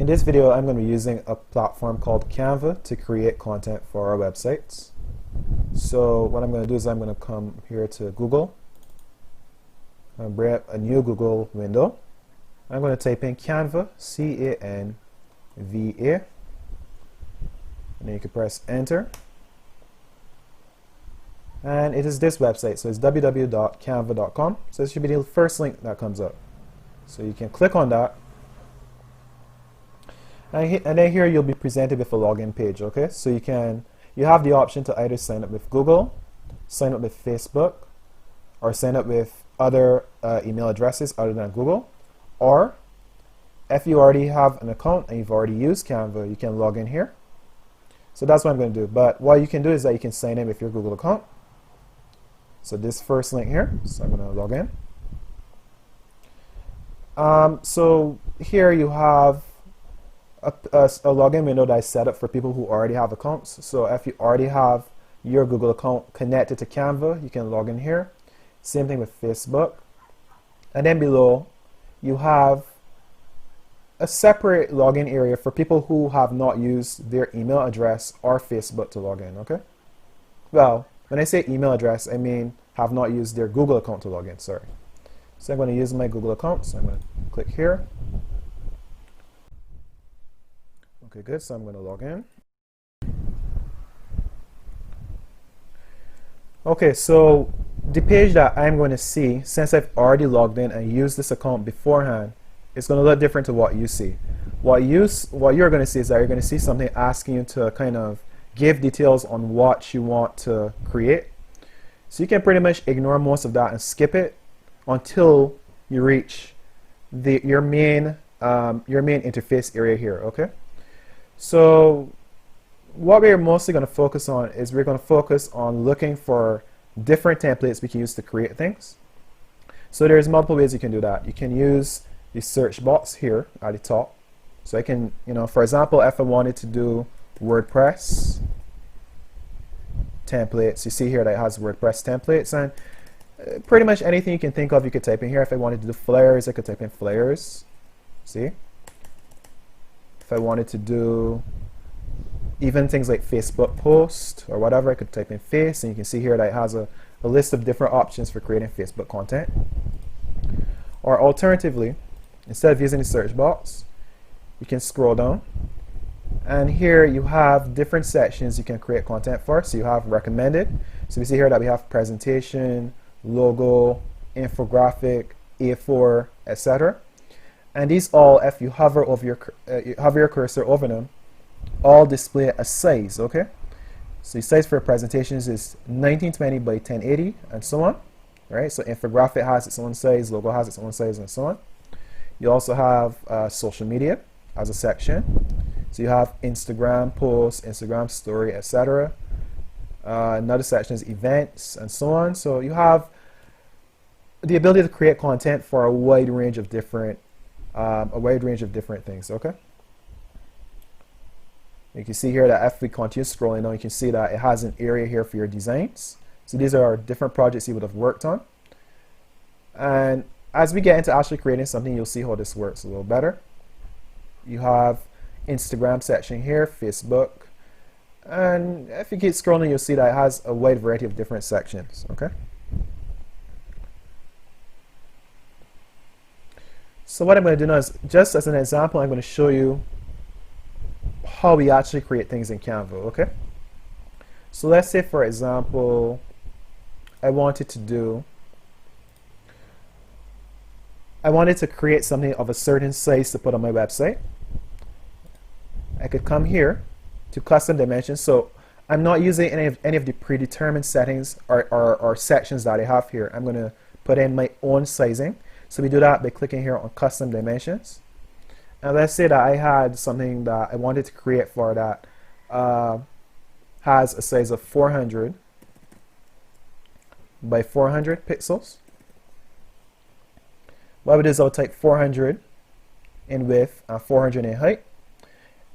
In this video, I'm going to be using a platform called Canva to create content for our websites. So what I'm going to do is I'm going to come here to Google and bring up a new Google window. I'm going to type in Canva, C-A-N-V-A, and then you can press enter. And it is this website, so it's www.canva.com. So this should be the first link that comes up. So you can click on that. And then here you'll be presented with a login page, okay? So you have the option to either sign up with Google, sign up with Facebook, or sign up with other email addresses other than Google. Or if you already have an account and you've already used Canva, you can log in here. So that's what I'm going to do. But what you can do is that you can sign in with your Google account. So this first link here, so I'm going to log in. So here you have a login window that is set up for people who already have accounts. So if you already have your Google account connected to Canva, you can log in here. Same thing with Facebook. And then below, you have a separate login area for people who have not used their email address or Facebook to log in, okay? Well, when I say email address, I mean have not used their Google account to log in, sorry. So I'm going to use my Google account, so I'm going to click here. Okay, good, so I'm going to log in. Okay, so the page that I'm going to see, since I've already logged in and used this account beforehand, it's going to look different to what you see. What you're going to see is that you're going to see something asking you to kind of give details on what you want to create. So you can pretty much ignore most of that and skip it until you reach your main interface area here, okay? So what we're mostly going to focus on is we're going to focus on looking for different templates we can use to create things. So there's multiple ways you can do that. You can use the search box here at the top. So I can, for example, if I wanted to do WordPress templates, you see here that it has WordPress templates, and pretty much anything you can think of you could type in here. If I wanted to do flyers, I could type in flyers. See? If I wanted to do even things like Facebook post or whatever, I could type in face, and you can see here that it has a list of different options for creating Facebook content. Or alternatively, instead of using the search box, you can scroll down, and here you have different sections you can create content for. So you have recommended. So we see here that we have presentation, logo, infographic, A4, etc. And these all, if you hover over your cursor over them, all display a size, okay? So the size for presentations is 1920 by 1080 and so on, right? So infographic has its own size, logo has its own size, and so on. You also have social media as a section. So you have Instagram posts, Instagram story, etc. Another section is events and so on. So you have the ability to create content for a wide range of different things, okay? You can see here that if we continue scrolling down, you can see that it has an area here for your designs. So these are different projects you would have worked on. And as we get into actually creating something, you'll see how this works a little better. You have Instagram section here, Facebook, and if you keep scrolling, you'll see that it has a wide variety of different sections, okay? So what I'm going to do now is, just as an example, I'm going to show you how we actually create things in Canva, okay? So let's say, for example, I wanted to create something of a certain size to put on my website. I could come here to custom dimensions. So I'm not using any of the predetermined settings or sections that I have here. I'm going to put in my own sizing. So we do that by clicking here on custom dimensions. And let's say that I had something that I wanted to create for that has a size of 400 by 400 pixels. What I would do is I'll type 400 in width and 400 in height.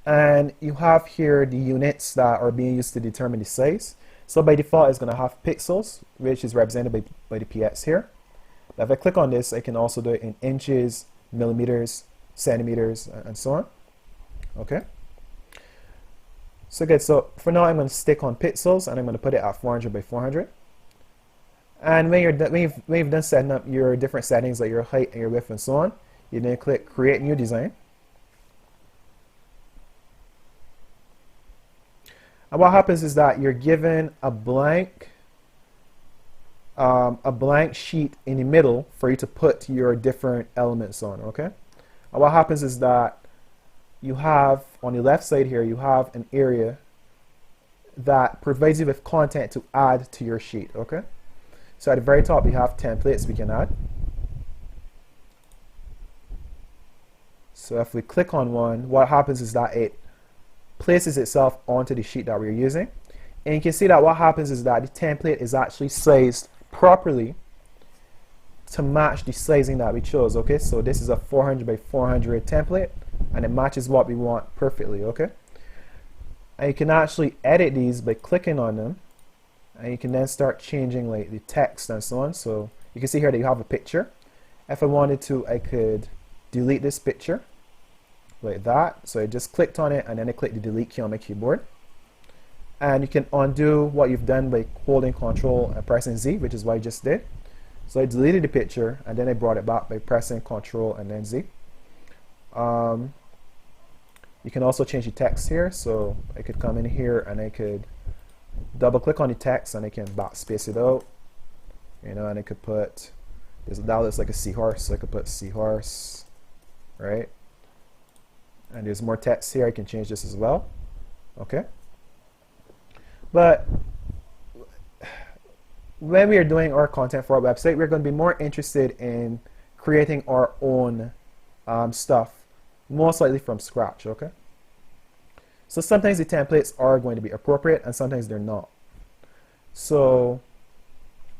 And you have here the units that are being used to determine the size. So by default, it's going to have pixels, which is represented by the px here. But if I click on this, I can also do it in inches, millimeters, centimeters, and so on. Okay. So good. So for now, I'm going to stick on pixels and I'm going to put it at 400 by 400. And when you've done setting up your different settings like your height and your width and so on, you then click Create New Design. And what happens is that you're given a blank sheet in the middle for you to put your different elements on. Okay. And what happens is that you have on the left side here, you have an area that provides you with content to add to your sheet. Okay. So at the very top, we have templates we can add. So if we click on one, what happens is that it places itself onto the sheet that we're using. And you can see that what happens is that the template is actually sized properly to match the sizing that we chose. Okay, so this is a 400 by 400 template and it matches what we want perfectly. Okay, and you can actually edit these by clicking on them, and you can then start changing like the text and so on. So you can see here that you have a picture. If I wanted to, I could delete this picture like that. So I just clicked on it and then I clicked the delete key on my keyboard. And you can undo what you've done by holding Control and pressing Z, which is what I just did. So I deleted the picture and then I brought it back by pressing Control and then Z. You can also change the text here. So I could come in here and I could double click on the text and I can backspace it out, you know, and I could put that looks like a seahorse, so I could put seahorse, right? And there's more text here. I can change this as well. Okay, but when we are doing our content for our website, we're going to be more interested in creating our own stuff, most likely from scratch. Okay. So sometimes the templates are going to be appropriate and sometimes they're not. So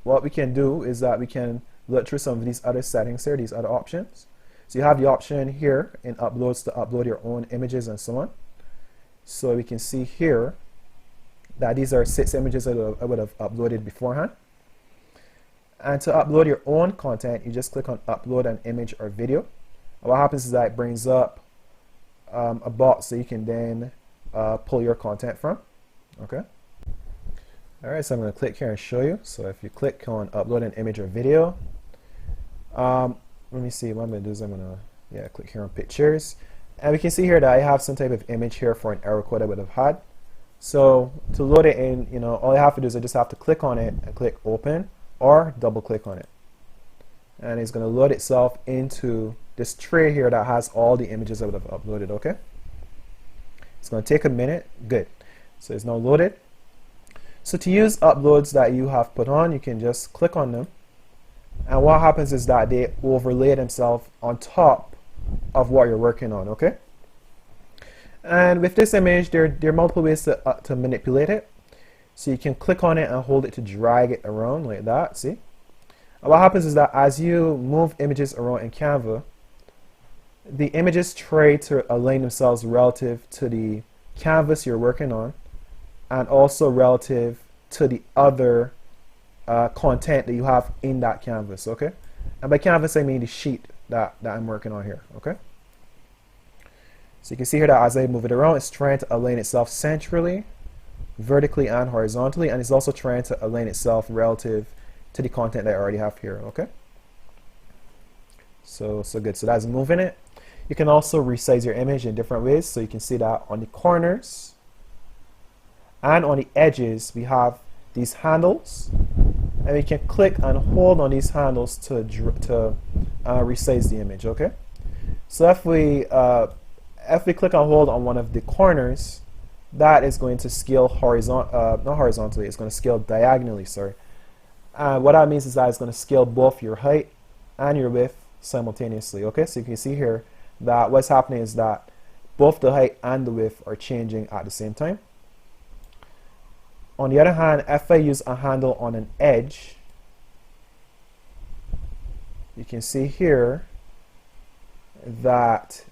what we can do is that we can look through some of these other settings here, these other options. So you have the option here in uploads to upload your own images and so on. So we can see here that these are 6 images that I would have uploaded beforehand. And to upload your own content, you just click on upload an image or video. And what happens is that it brings up a box so you can then pull your content from. Okay. All right, so I'm going to click here and show you. So if you click on upload an image or video, let me see, what I'm going to do is I'm going to click here on pictures, and we can see here that I have some type of image here for an error code I would have had. So to load it in, you know, all I have to do is I just have to click on it and click open or double click on it, and it's going to load itself into this tray here that has all the images I would have uploaded. Okay. It's going to take a minute. Good. So it's now loaded. So to use uploads that you have put on, you can just click on them. And what happens is that they overlay themselves on top of what you're working on. Okay. And with this image, there are multiple ways to manipulate it. So you can click on it and hold it to drag it around like that. See? And what happens is that as you move images around in Canva, the images try to align themselves relative to the canvas you're working on and also relative to the other content that you have in that canvas. Okay, and by canvas I mean the sheet that I'm working on here. Okay, so you can see here that as I move it around, it's trying to align itself centrally, vertically and horizontally, and it's also trying to align itself relative to the content that I already have here. Okay, so good. So that's moving it. You can also resize your image in different ways. So you can see that on the corners and on the edges, we have these handles, and we can click and hold on these handles to resize the image. Okay. So if we click and hold on one of the corners, that is going to scale not horizontally. It's going to scale diagonally. Sorry. What that means is that it's going to scale both your height and your width simultaneously. Okay. So you can see here that what's happening is that both the height and the width are changing at the same time. On the other hand, if I use a handle on an edge, you can see here that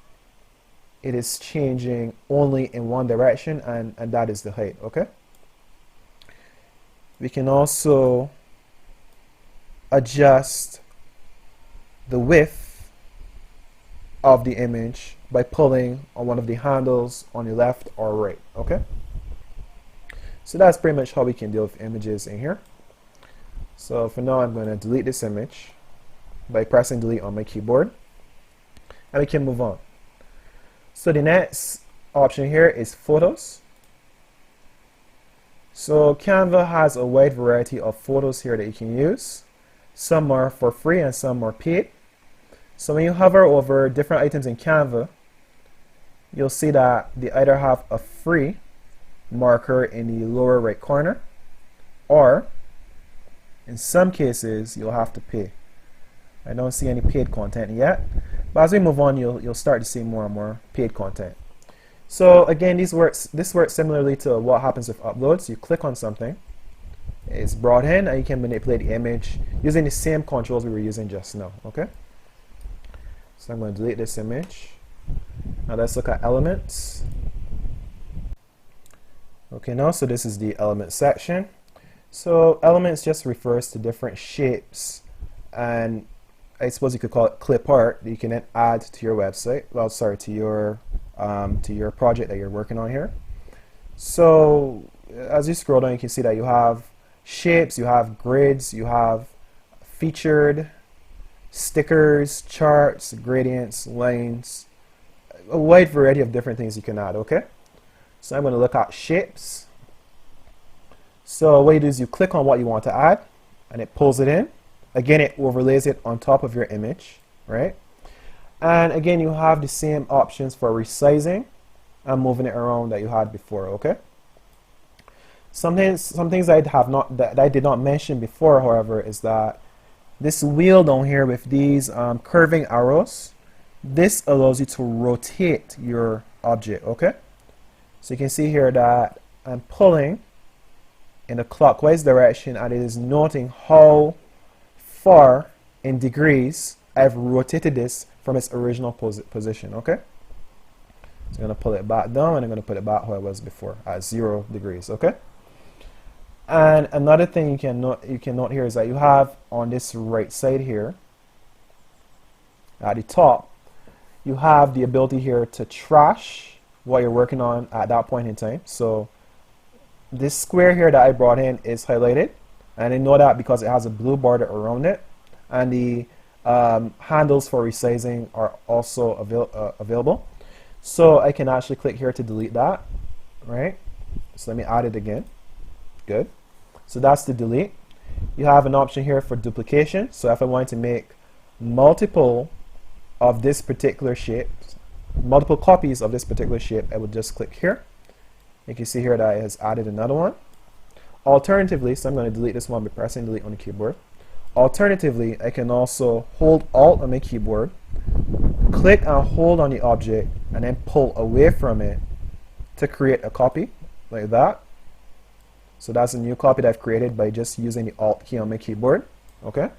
it is changing only in one direction, and that is the height. Okay. We can also adjust the width of the image by pulling on one of the handles on the left or right. Okay, so that's pretty much how we can deal with images in here. So for now, I'm going to delete this image by pressing delete on my keyboard, and we can move on. So the next option here is photos. So Canva has a wide variety of photos here that you can use. Some are for free and some are paid. So when you hover over different items in Canva, you'll see that they either have a free marker in the lower right corner, or in some cases you'll have to pay. I don't see any paid content yet, but as we move on, you'll start to see more and more paid content. So again, this works similarly to what happens with uploads. You click on something, it's brought in, and you can manipulate the image using the same controls we were using just now. Okay, so I'm going to delete this image. Now let's look at elements. Okay, now so this is the element section. So elements just refers to different shapes, and I suppose you could call it clip art that you can then add to your website. Well, sorry, to your project that you're working on here. So as you scroll down, you can see that you have shapes, you have grids, you have featured, stickers, charts, gradients, lines, a wide variety of different things you can add. Okay, so I'm going to look at shapes. So what you do is you click on what you want to add, and it pulls it in. Again, it overlays it on top of your image, right? And again, you have the same options for resizing and moving it around that you had before. Okay. Some things that I did not mention before, however, is that this wheel down here with these curving arrows, this allows you to rotate your object. Okay. So you can see here that I'm pulling in a clockwise direction, and it is noting how far in degrees I've rotated this from its original position. Okay, so I'm going to pull it back down, and I'm going to put it back where it was before at 0 degrees. Okay, and another thing you can note here is that you have on this right side here at the top, you have the ability here to trash what you're working on at that point in time. So this square here that I brought in is highlighted, and I know that because it has a blue border around it, and the handles for resizing are also available. So I can actually click here to delete that, right? So let me add it again. Good. So that's the delete. You have an option here for duplication. So if I want to make multiple of this particular shape, multiple copies of this particular shape, I would just click here. You can see here that it has added another one. Alternatively, so I'm going to delete this one by pressing delete on the keyboard. Alternatively, I can also hold Alt on my keyboard, click and hold on the object, and then pull away from it to create a copy like that. So that's a new copy that I've created by just using the Alt key on my keyboard. Okay,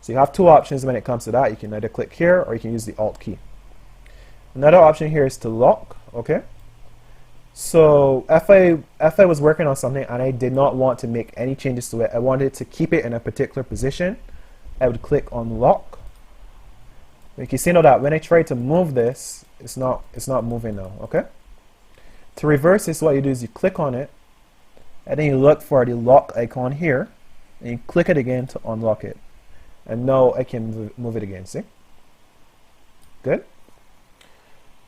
so you have two options when it comes to that. You can either click here, or you can use the Alt key. Another option here is to lock. Okay, so if I was working on something and I did not want to make any changes to it, I wanted to keep it in a particular position, I would click on lock. You can see now that when I try to move this, it's not moving now. Okay, to reverse this, what you do is you click on it, and then you look for the lock icon here, and you click it again to unlock it, and now I can move it again. See? Good.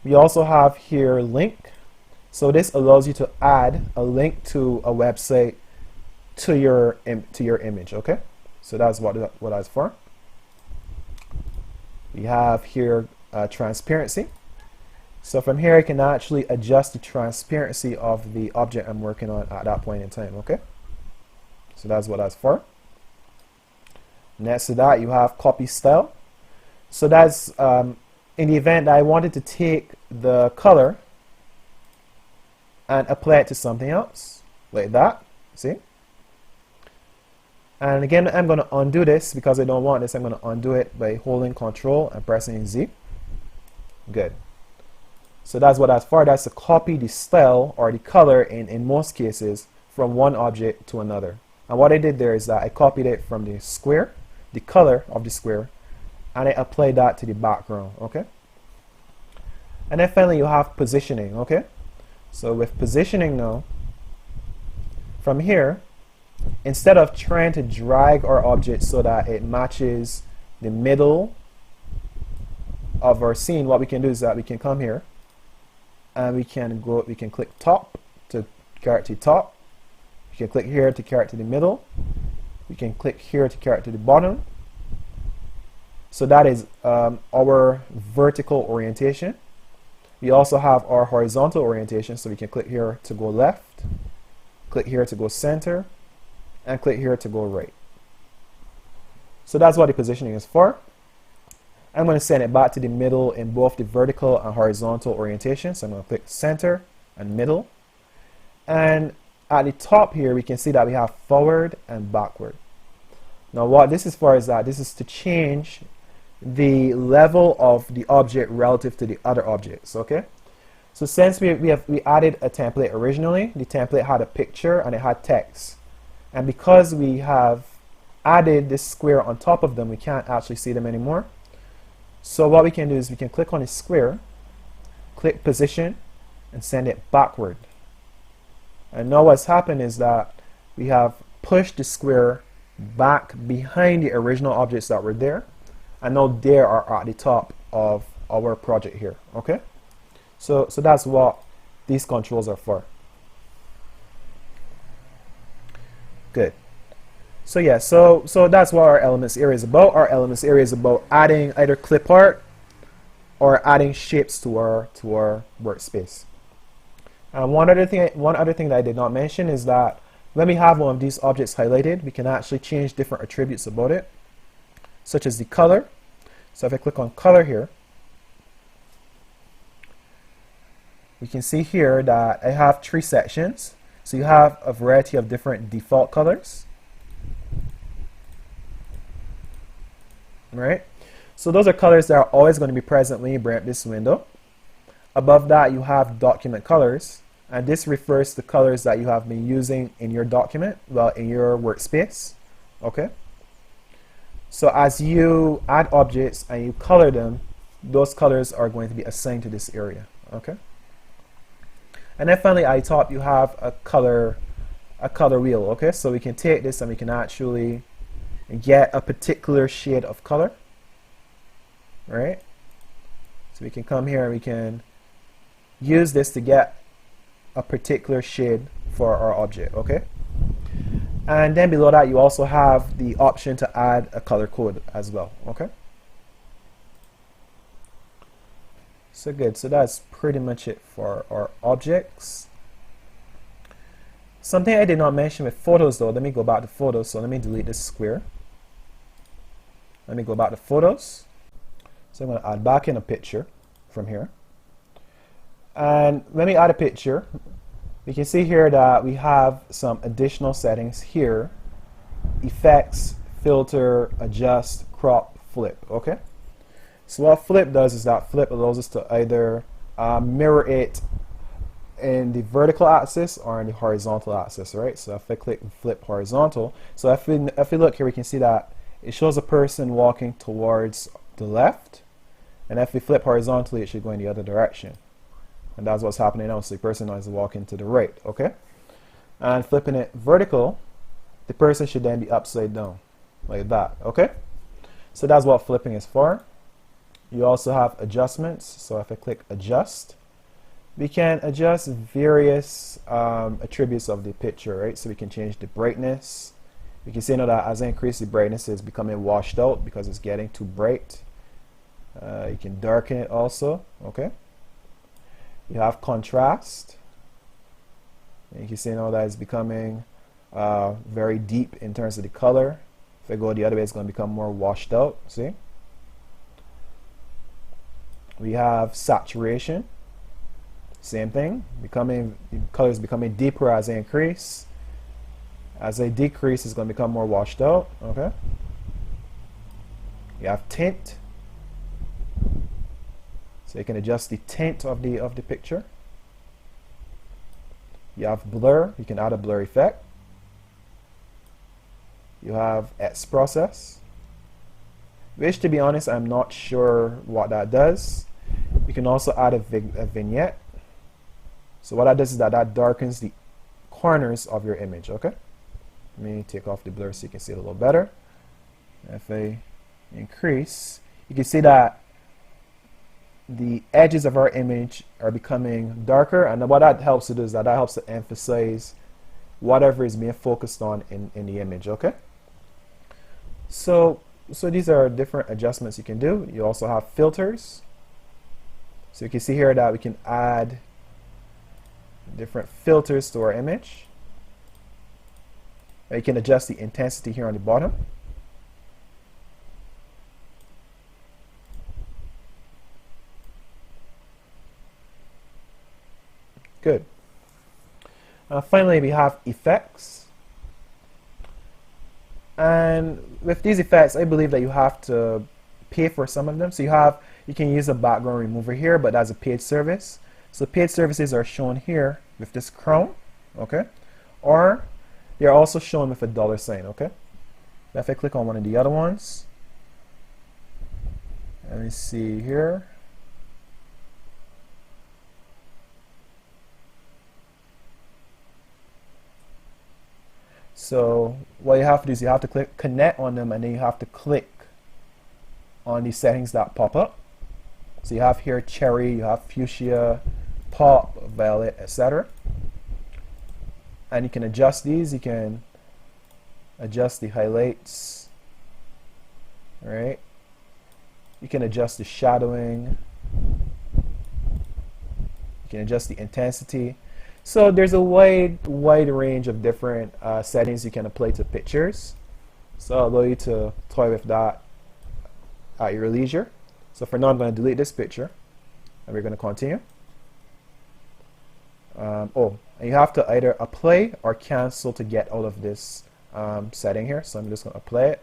We also have here link. So this allows you to add a link to a website to your image. Okay, so that's what that's for. We have here transparency. So from here I can actually adjust the transparency of the object I'm working on at that point in time. Okay, so that's what that's for. Next to that, you have copy style. So that's in the event that I wanted to take the color and apply it to something else, like that. See? And again, I'm going to undo this because I don't want this. I'm going to undo it by holding Control and pressing Z. Good. So that's what that's for. That's to copy the style or the color in most cases from one object to another. And what I did there is that I copied it from the square, the color of the square, and I applied that to the background. Okay. And then finally you have positioning, okay? So with positioning now, from here, instead of trying to drag our object so that it matches the middle of our scene, what we can do is that we can come here and we can click top to carry it to top. We can click here to carry it to the middle. We can click here to carry it to the bottom. So that is our vertical orientation. We also have our horizontal orientation, so we can click here to go left, click here to go center, and click here to go right. So that's what the positioning is for. I'm going to send it back to the middle in both the vertical and horizontal orientation. So I'm going to click center and middle. And at the top here, we can see that we have forward and backward. Now what this is for is that this is to change the level of the object relative to the other objects, okay? So since we added a template originally, the template had a picture and it had text. And because we have added this square on top of them, we can't actually see them anymore. So what we can do is we can click on the square, click position, and send it backward. And now what's happened is that we have pushed the square back behind the original objects that were there, and now they are at the top of our project here, okay? So that's what these controls are for. Good. So yeah, so that's what our elements area is about. Our elements area is about adding either clip art or adding shapes to our workspace. And one other thing that I did not mention is that when we have one of these objects highlighted, we can actually change different attributes about it, such as the color. So if I click on color here, we can see here that I have 3 sections. So you have a variety of different default colors. Right? So those are colors that are always going to be present when you bring up this window. Above that, you have document colors, and this refers to colors that you have been using in your document, well, in your workspace. Okay? So as you add objects and you color them, those colors are going to be assigned to this area. Okay? And then finally, at the top, you have a color wheel. Okay? So we can take this and we can actually get a particular shade of color, right? So we can come here and we can use this to get a particular shade for our object, okay? And then below that, you also have the option to add a color code as well, okay? So good, so that's pretty much it for our objects. Something I did not mention with photos though, let me go back to photos, so let me delete this square. Let me go back to photos. So I'm going to add back in a picture from here. And when we add a picture, we can see here that we have some additional settings here. Effects, filter, adjust, crop, flip, okay? So what flip does is that flip allows us to either mirror it in the vertical axis or in the horizontal axis, right? So if I click flip horizontal, so if we look here, we can see that it shows a person walking towards the left, and if we flip horizontally, it should go in the other direction. And that's what's happening now. So the person is walking to the right, okay? And flipping it vertical, the person should then be upside down, like that, okay? So that's what flipping is for. You also have adjustments. So if I click adjust, we can adjust various attributes of the picture, right? So we can change the brightness. You can see now that as I increase the brightness, it's becoming washed out because it's getting too bright. You can darken it also, okay? You have contrast. And you can see now that it's becoming very deep in terms of the color. If I go the other way, it's going to become more washed out, see? We have saturation. Same thing, the color is becoming deeper as I increase. As I decrease, it's going to become more washed out, okay? You have tint. So you can adjust the tint of the picture. You have blur, you can add a blur effect. You have X process, which to be honest, I'm not sure what that does. can also add a vignette. So what that does is that darkens the corners of your image. Okay, let me take off the blur so you can see it a little better. If I increase, you can see that the edges of our image are becoming darker, and what that helps to do is that helps to emphasize whatever is being focused on in the image. Okay, so these are different adjustments you can do. You also have filters, so you can see here that we can add different filters to our image. You can adjust the intensity here on the bottom. Good. Finally, we have effects. And with these effects, I believe that you have to pay for some of them. So you can use a background remover here, but that's a paid service. So paid services are shown here with this crown, okay? Or they're also shown with a $sign, okay? If I click on one of the other ones, let me see here. So what you have to do is you have to click connect on them, and then you have to click on these settings that pop up. So you have here cherry, you have fuchsia, pop, violet, etc. And you can adjust these. You can adjust the highlights, right? You can adjust the shadowing. You can adjust the intensity. So there's a wide range of different settings you can apply to pictures. So I'll allow you to toy with that at your leisure. So for now, I'm going to delete this picture, and we're going to continue. And you have to either apply or cancel to get out of this setting here. So I'm just going to apply it,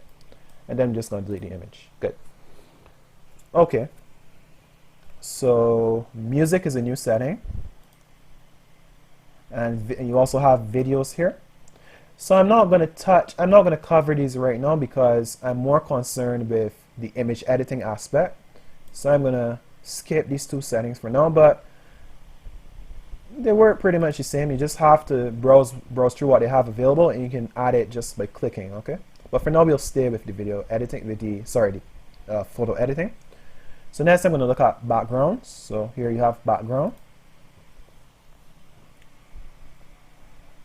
and then I'm just going to delete the image. Good. Okay. So music is a new setting. And you also have videos here. So I'm not going to cover these right now because I'm more concerned with the image editing aspect. So I'm going to skip these two settings for now, but they work pretty much the same. You just have to browse through what they have available, and you can add it just by clicking, okay? But for now, we'll stay with the video editing, with the photo editing. So next I'm going to look at backgrounds. So here you have background.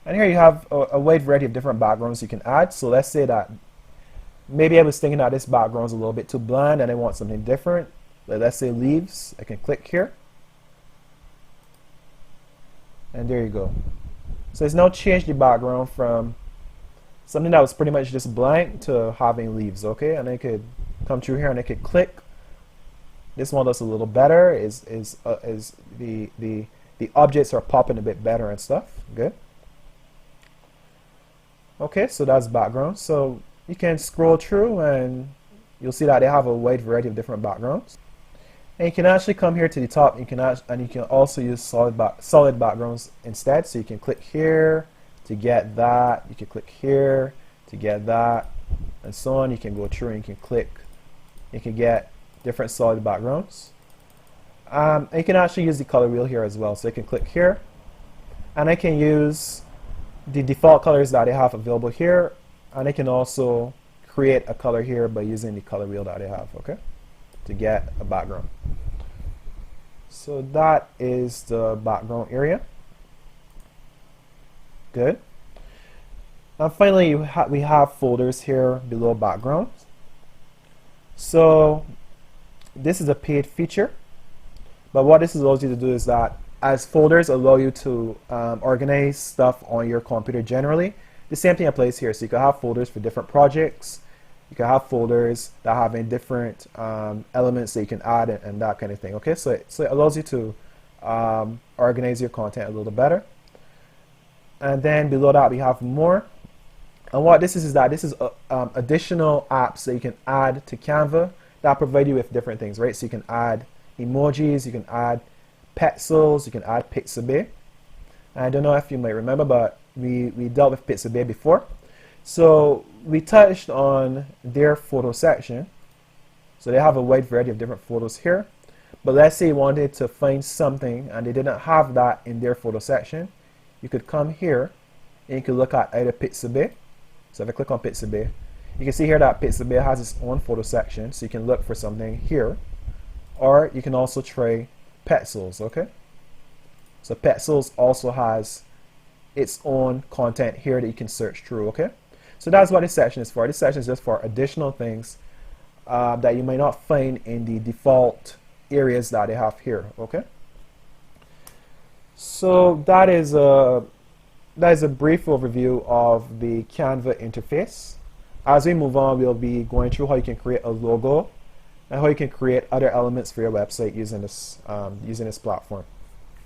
And here you have a wide variety of different backgrounds you can add. So let's say that maybe I was thinking that this background is a little bit too bland and I want something different. Like let's say leaves. I can click here. And there you go. So it's now changed the background from something that was pretty much just blank to having leaves, okay? And I could come through here and I could click. This one does a little better. Is the objects are popping a bit better and stuff. Good. Okay, so that's background. So you can scroll through and you'll see that they have a wide variety of different backgrounds. And you can actually come here to the top. You can also use solid backgrounds instead. So you can click here to get that. You can click here to get that, and so on. You can go through and you can click. You can get different solid backgrounds. And you can actually use the color wheel here as well. So I can click here, and I can use the default colors that I have available here, and I can also create a color here by using the color wheel that I have, okay, to get a background. So that is the background area. Good. And finally, we have folders here below background. So this is a paid feature, but what this allows you to do is that as folders allow you to organize stuff on your computer generally, the same thing applies here. So you can have folders for different projects. You can have folders that have different elements that you can add and that kind of thing. Okay, so it allows you to organize your content a little better. And then below that we have more. And what this is that this is additional apps that you can add to Canva that provide you with different things, right? So you can add emojis, you can add pencils, you can add Pixabay. I don't know if you might remember, but we dealt with Pixabay before. So we touched on their photo section. So they have a wide variety of different photos here. But let's say you wanted to find something and they didn't have that in their photo section. You could come here and you could look at either Pixabay. So if I click on Pixabay, you can see here that Pixabay has its own photo section, so you can look for something here. Or you can also try Pexels, okay? So Pexels also has its own content here that you can search through, okay? So that's what this section is for. This section is just for additional things that you might not find in the default areas that they have here, okay? So that is a brief overview of the Canva interface. As we move on, we'll be going through how you can create a logo and how you can create other elements for your website using this platform.